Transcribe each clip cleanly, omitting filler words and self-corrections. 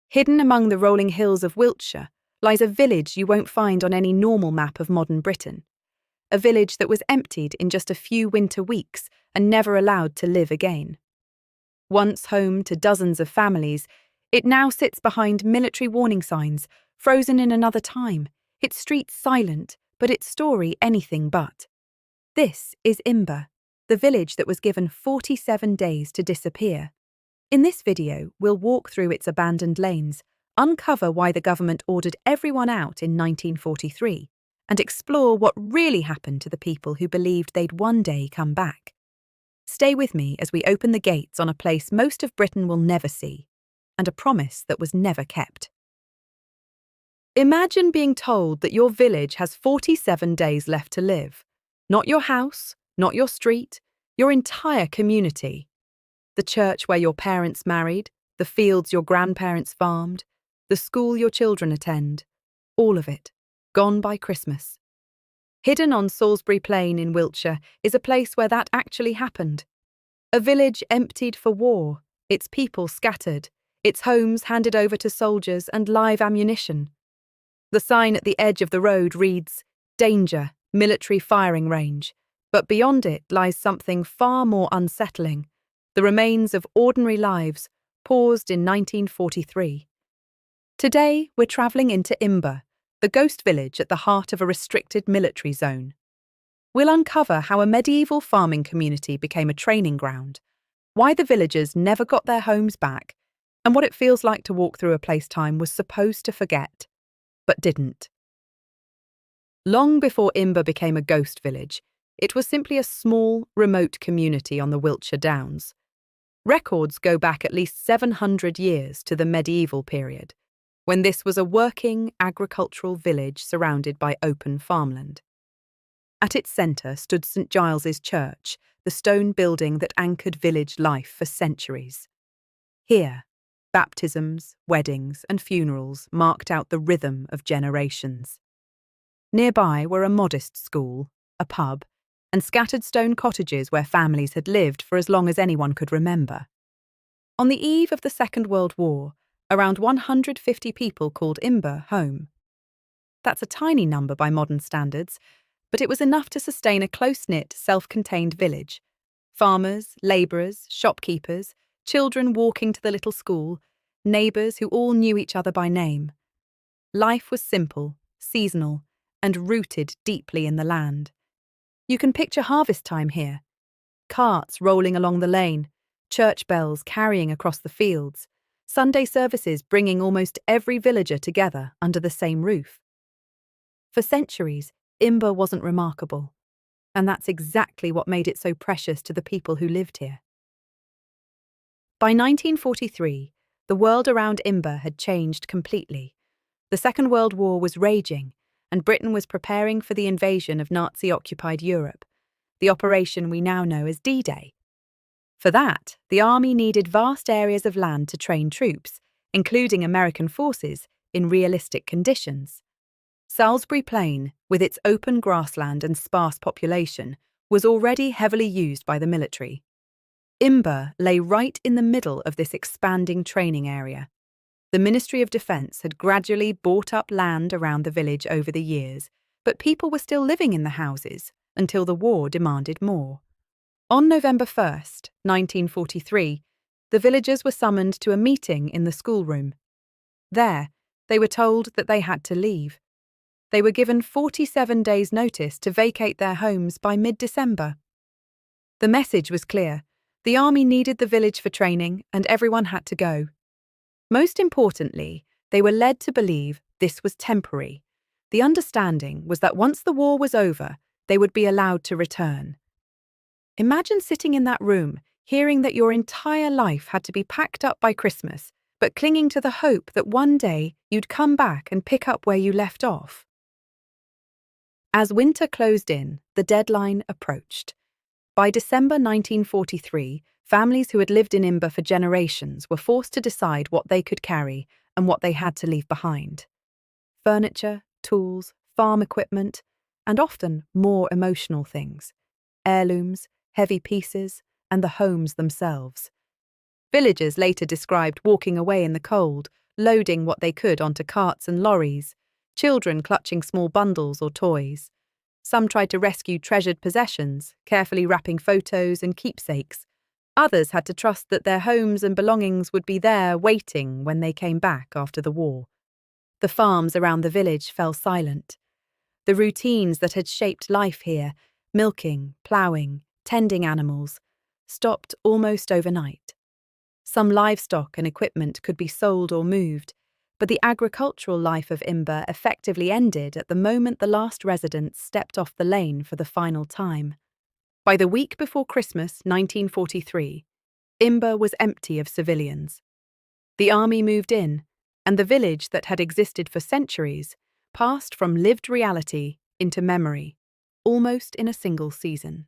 Hidden among the rolling hills of Wiltshire lies a village you won't find on any normal map of modern Britain. A village that was emptied in just a few winter weeks and never allowed to live again. Once home to dozens of families, it now sits behind military warning signs, frozen in another time, its streets silent, but its story anything but. This is Imber, the village that was given 47 days to disappear. In this video, we'll walk through its abandoned lanes, uncover why the government ordered everyone out in 1943, and explore what really happened to the people who believed they'd one day come back. Stay with me as we open the gates on a place most of Britain will never see, and a promise that was never kept. Imagine being told that your village has 47 days left to live. Not your house, not your street, your entire community. The church where your parents married, the fields your grandparents farmed, the school your children attend, all of it, gone by Christmas. Hidden on Salisbury Plain in Wiltshire is a place where that actually happened. A village emptied for war, its people scattered, its homes handed over to soldiers and live ammunition. The sign at the edge of the road reads, "Danger, military firing range," but beyond it lies something far more unsettling. The remains of ordinary lives, paused in 1943. Today, we're travelling into Imber, the ghost village at the heart of a restricted military zone. We'll uncover how a medieval farming community became a training ground, why the villagers never got their homes back, and what it feels like to walk through a place time was supposed to forget, but didn't. Long before Imber became a ghost village, it was simply a small, remote community on the Wiltshire Downs. Records go back at least 700 years to the medieval period, when this was a working agricultural village surrounded by open farmland. At its centre stood St Giles's Church, the stone building that anchored village life for centuries. Here, baptisms, weddings, and funerals marked out the rhythm of generations. Nearby were a modest school, a pub, and scattered stone cottages where families had lived for as long as anyone could remember. On the eve of the Second World War, around 150 people called Imber home. That's a tiny number by modern standards, but it was enough to sustain a close-knit, self-contained village. Farmers, labourers, shopkeepers, children walking to the little school, neighbours who all knew each other by name. Life was simple, seasonal, and rooted deeply in the land. You can picture harvest time here. Carts rolling along the lane, church bells carrying across the fields, Sunday services bringing almost every villager together under the same roof. For centuries, Imber wasn't remarkable, and that's exactly what made it so precious to the people who lived here. By 1943, the world around Imber had changed completely. The Second World War was raging, and Britain was preparing for the invasion of Nazi-occupied Europe, the operation we now know as D-Day. For that, the army needed vast areas of land to train troops, including American forces, in realistic conditions. Salisbury Plain, with its open grassland and sparse population, was already heavily used by the military. Imber lay right in the middle of this expanding training area. The Ministry of Defence had gradually bought up land around the village over the years, but people were still living in the houses until the war demanded more. On November 1st, 1943, the villagers were summoned to a meeting in the schoolroom. There, they were told that they had to leave. They were given 47 days' notice to vacate their homes by mid-December. The message was clear. The army needed the village for training, and everyone had to go. Most importantly, they were led to believe this was temporary. The understanding was that once the war was over, they would be allowed to return. Imagine sitting in that room, hearing that your entire life had to be packed up by Christmas, but clinging to the hope that one day you'd come back and pick up where you left off. As winter closed in, the deadline approached. By December 1943, families who had lived in Imber for generations were forced to decide what they could carry and what they had to leave behind. Furniture, tools, farm equipment, and often more emotional things. Heirlooms, heavy pieces, and the homes themselves. Villagers later described walking away in the cold, loading what they could onto carts and lorries, children clutching small bundles or toys. Some tried to rescue treasured possessions, carefully wrapping photos and keepsakes. Others had to trust that their homes and belongings would be there waiting when they came back after the war. The farms around the village fell silent. The routines that had shaped life here, milking, ploughing, tending animals, stopped almost overnight. Some livestock and equipment could be sold or moved, but the agricultural life of Imber effectively ended at the moment the last residents stepped off the lane for the final time. By the week before Christmas 1943, Imber was empty of civilians. The army moved in, and the village that had existed for centuries passed from lived reality into memory, almost in a single season.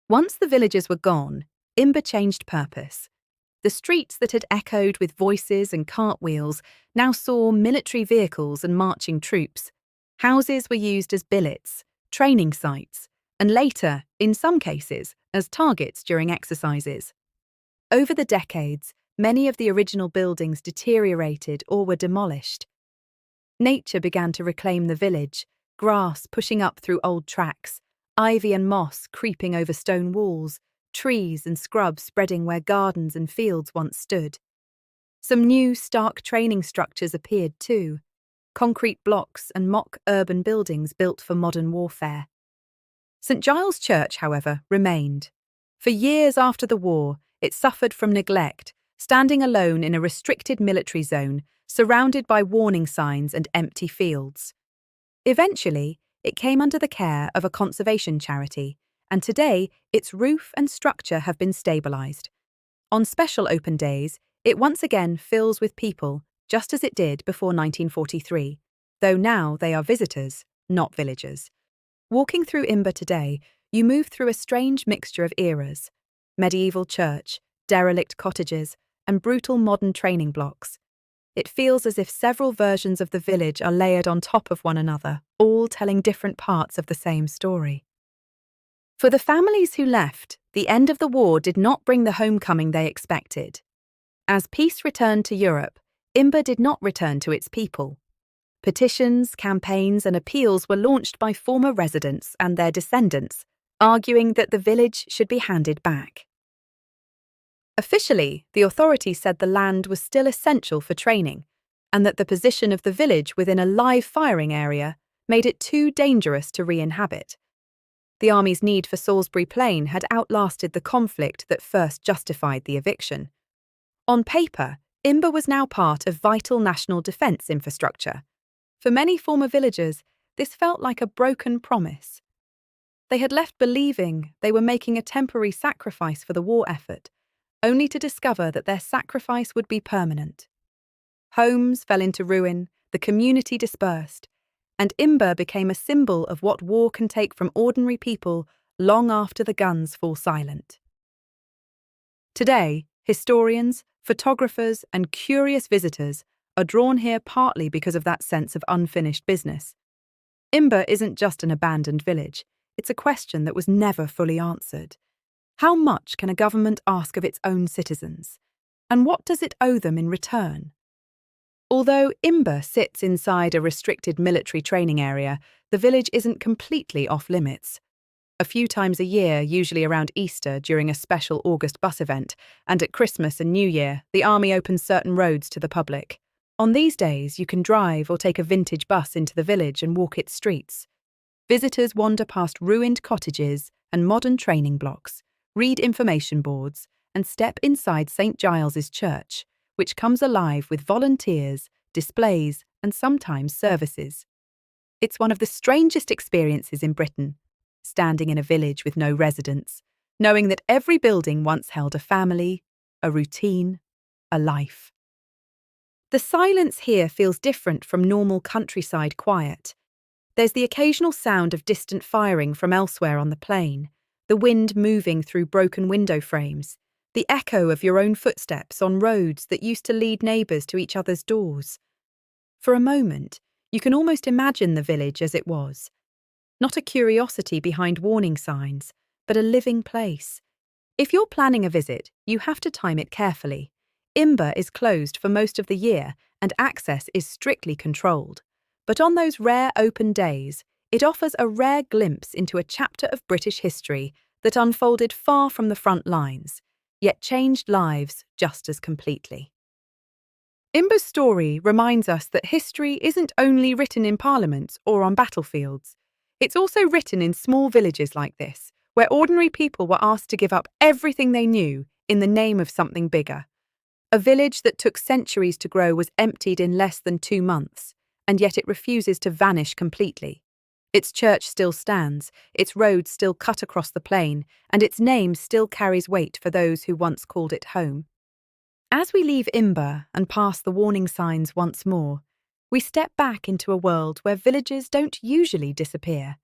Once the villagers were gone, Imber changed purpose. The streets that had echoed with voices and cartwheels now saw military vehicles and marching troops. Houses were used as billets, training sites, and later, in some cases, as targets during exercises. Over the decades, many of the original buildings deteriorated or were demolished. Nature began to reclaim the village, grass pushing up through old tracks, ivy and moss creeping over stone walls, trees and scrub spreading where gardens and fields once stood. Some new, stark training structures appeared too, concrete blocks and mock urban buildings built for modern warfare. St. Giles Church, however, remained. For years after the war, it suffered from neglect, standing alone in a restricted military zone, surrounded by warning signs and empty fields. Eventually, it came under the care of a conservation charity, and today its roof and structure have been stabilised. On special open days, it once again fills with people, just as it did before 1943, though now they are visitors, not villagers. Walking through Imber today, you move through a strange mixture of eras: medieval church, derelict cottages, and brutal modern training blocks. It feels as if several versions of the village are layered on top of one another, all telling different parts of the same story. For the families who left, the end of the war did not bring the homecoming they expected. As peace returned to Europe, Imber did not return to its people. Petitions, campaigns, and appeals were launched by former residents and their descendants, arguing that the village should be handed back. Officially, the authorities said the land was still essential for training, and that the position of the village within a live firing area made it too dangerous to re-inhabit. The army's need for Salisbury Plain had outlasted the conflict that first justified the eviction. On paper, Imber was now part of vital national defence infrastructure. For many former villagers, this felt like a broken promise. They had left believing they were making a temporary sacrifice for the war effort, only to discover that their sacrifice would be permanent. Homes fell into ruin, the community dispersed, and Imber became a symbol of what war can take from ordinary people long after the guns fall silent. Today, historians, photographers, and curious visitors are drawn here partly because of that sense of unfinished business. Imber isn't just an abandoned village, it's a question that was never fully answered. How much can a government ask of its own citizens? And what does it owe them in return? Although Imber sits inside a restricted military training area, the village isn't completely off-limits. A few times a year, usually around Easter during a special August bus event, and at Christmas and New Year, the army opens certain roads to the public. On these days, you can drive or take a vintage bus into the village and walk its streets. Visitors wander past ruined cottages and modern training blocks, read information boards, and step inside St. Giles's Church, which comes alive with volunteers, displays, and sometimes services. It's one of the strangest experiences in Britain, standing in a village with no residents, knowing that every building once held a family, a routine, a life. The silence here feels different from normal countryside quiet. There's the occasional sound of distant firing from elsewhere on the plain, the wind moving through broken window frames, the echo of your own footsteps on roads that used to lead neighbours to each other's doors. For a moment, you can almost imagine the village as it was. Not a curiosity behind warning signs, but a living place. If you're planning a visit, you have to time it carefully. Imber is closed for most of the year, and access is strictly controlled. But on those rare open days, it offers a rare glimpse into a chapter of British history that unfolded far from the front lines, yet changed lives just as completely. Imber's story reminds us that history isn't only written in parliaments or on battlefields. It's also written in small villages like this, where ordinary people were asked to give up everything they knew in the name of something bigger. A village that took centuries to grow was emptied in less than 2 months, and yet it refuses to vanish completely. Its church still stands, its roads still cut across the plain, and its name still carries weight for those who once called it home. As we leave Imber and pass the warning signs once more, we step back into a world where villages don't usually disappear.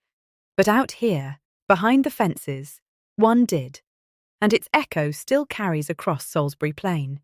But out here, behind the fences, one did, and its echo still carries across Salisbury Plain.